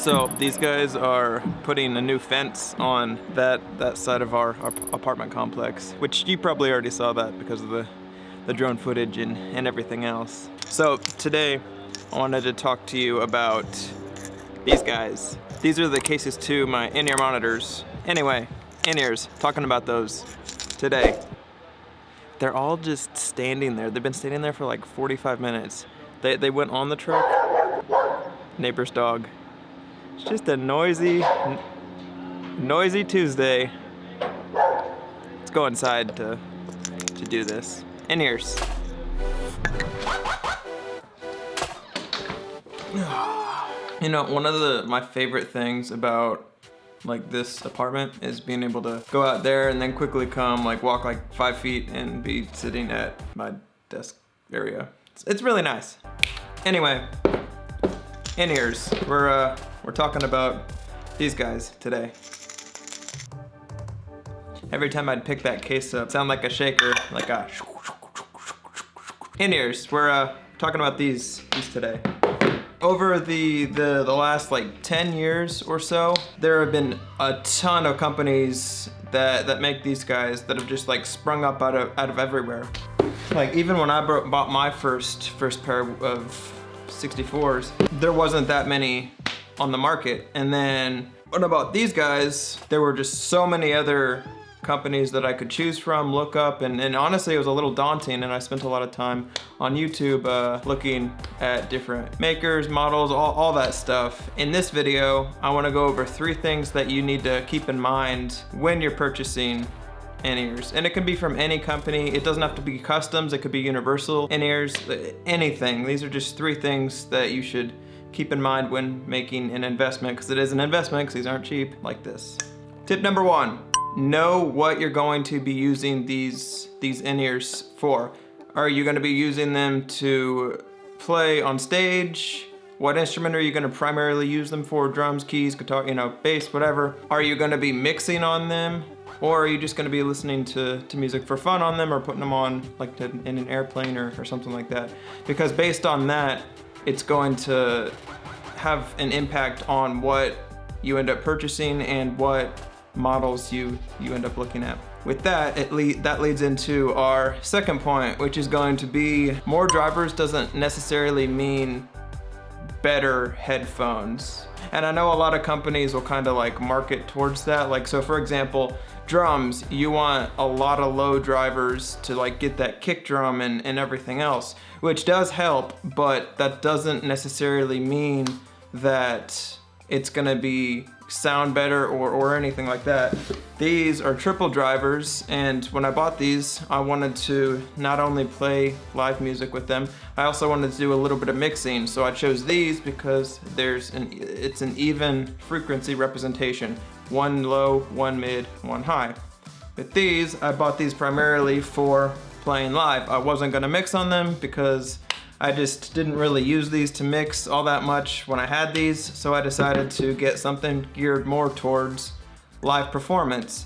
So these guys are putting a new fence on that side of our apartment complex, which you probably already saw that because of the drone footage and everything else. So today I wanted to talk to you about these guys. These are the cases to my in-ear monitors. Anyway, in-ears, talking about those today. They're all just standing there. They've been standing there for like 45 minutes. They went on the truck. Neighbor's dog. It's just a noisy Tuesday. Let's go inside to do this. In-ears. You know, one of my favorite things about like this apartment is being able to go out there and then quickly come, like walk like 5 feet and be sitting at my desk area. It's really nice. Anyway, in-ears. We're talking about these guys today. Every time I'd pick that case up, sound like a shaker, like a in-ears. We're talking about these today. Over the last like 10 years or so, there have been a ton of companies that make these guys that have just like sprung up out of everywhere. Like even when I bought my first pair of 64s, there wasn't that many on the market. And then when I bought these guys, there were just so many other companies that I could choose from, look up, and honestly it was a little daunting, and I spent a lot of time on YouTube looking at different makers, models, all that stuff. In this video, I want to go over 3 things that you need to keep in mind when you're purchasing in-ears. And it can be from any company. It doesn't have to be customs, it could be universal in-ears, anything. These are just 3 things that you should keep in mind when making an investment, because it is an investment, because these aren't cheap like this. Tip number 1. Know what you're going to be using these in-ears for. Are you going to be using them to play on stage? What instrument are you going to primarily use them for? Drums, keys, guitar, bass, whatever. Are you going to be mixing on them? Or are you just going to be listening to music for fun on them, or putting them on like in an airplane or something like that? Because based on that, it's going to have an impact on what you end up purchasing and what models you end up looking at. With that, that leads into our second point, which is going to be more drivers doesn't necessarily mean better headphones. And I know a lot of companies will kind of like market towards that. Like, so for example, drums, you want a lot of low drivers to like get that kick drum and everything else, which does help, but that doesn't necessarily mean that it's gonna be sound better or anything like that. These are triple drivers, and when I bought these, I wanted to not only play live music with them, I also wanted to do a little bit of mixing. So I chose these because it's an even frequency representation. 1 low, 1 mid, 1 high. With these, I bought these primarily for playing live. I wasn't gonna mix on them because I just didn't really use these to mix all that much when I had these, so I decided to get something geared more towards live performance.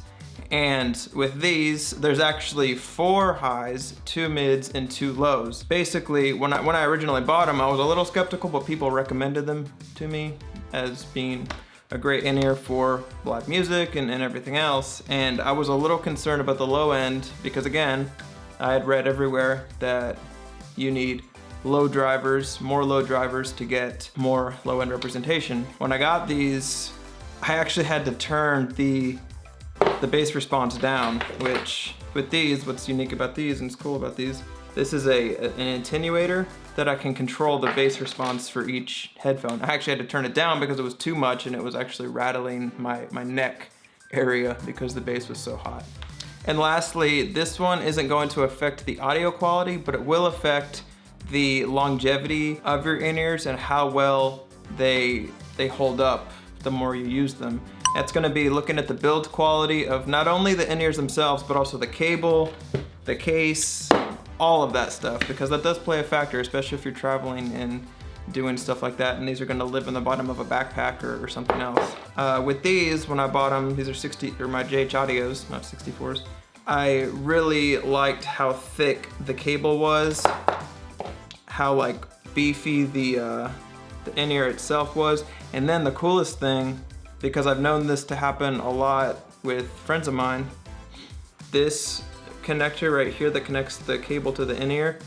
And with these, there's actually 4 highs, 2 mids, and 2 lows. Basically, when I originally bought them, I was a little skeptical, but people recommended them to me as being a great in-ear for live music and everything else. And I was a little concerned about the low end because, again, I had read everywhere that you need more low drivers to get more low end representation. When I got these, I actually had to turn the bass response down, which with these, what's unique about these and it's cool about these, this is an attenuator that I can control the bass response for each headphone. I actually had to turn it down because it was too much and it was actually rattling my neck area because the bass was so hot. And lastly, this one isn't going to affect the audio quality, but it will affect the longevity of your in-ears and how well they hold up the more you use them. That's gonna be looking at the build quality of not only the in-ears themselves, but also the cable, the case, all of that stuff, because that does play a factor, especially if you're traveling and doing stuff like that, and these are gonna live in the bottom of a backpack or something else. With these, when I bought them, these are my Jhaudios, not 64s. I really liked how thick the cable was, how like beefy the the in-ear itself was. And then the coolest thing, because I've known this to happen a lot with friends of mine, this connector right here that connects the cable to the in-ear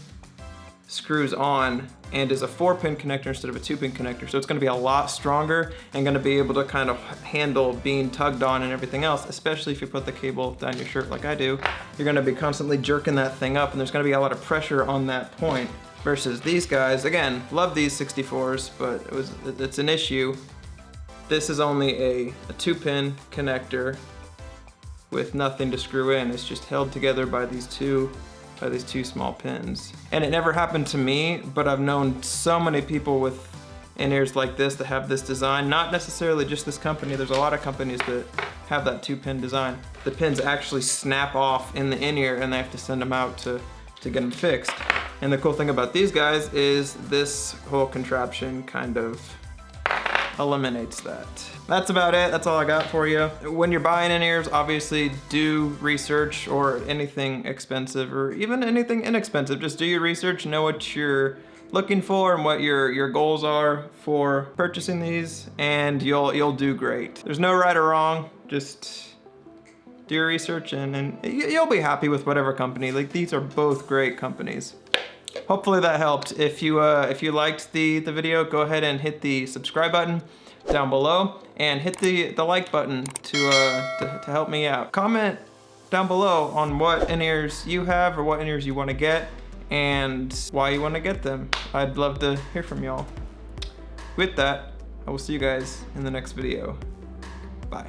screws on and is a 4-pin connector instead of a 2-pin connector. So it's gonna be a lot stronger and gonna be able to kind of handle being tugged on and everything else, especially if you put the cable down your shirt like I do. You're gonna be constantly jerking that thing up and there's gonna be a lot of pressure on that point. Versus these guys, again, love these 64s, but it's an issue. This is only a 2-pin connector with nothing to screw in. It's just held together by these two small pins. And it never happened to me, but I've known so many people with in-ears like this that have this design. Not necessarily just this company, there's a lot of companies that have that 2-pin design. The pins actually snap off in the in-ear and they have to send them out to get them fixed. And the cool thing about these guys is this whole contraption kind of eliminates that. That's about it, that's all I got for you. When you're buying in-ears, obviously do research, or anything expensive or even anything inexpensive. Just do your research, know what you're looking for and what your goals are for purchasing these, and you'll do great. There's no right or wrong, just do your research and you'll be happy with whatever company. Like, these are both great companies. Hopefully that helped. If you liked the video, go ahead and hit the subscribe button down below and hit the like button to help me out. Comment down below on what in-ears you have or what in-ears you want to get and why you want to get them. I'd love to hear from y'all. With that, I will see you guys in the next video. Bye.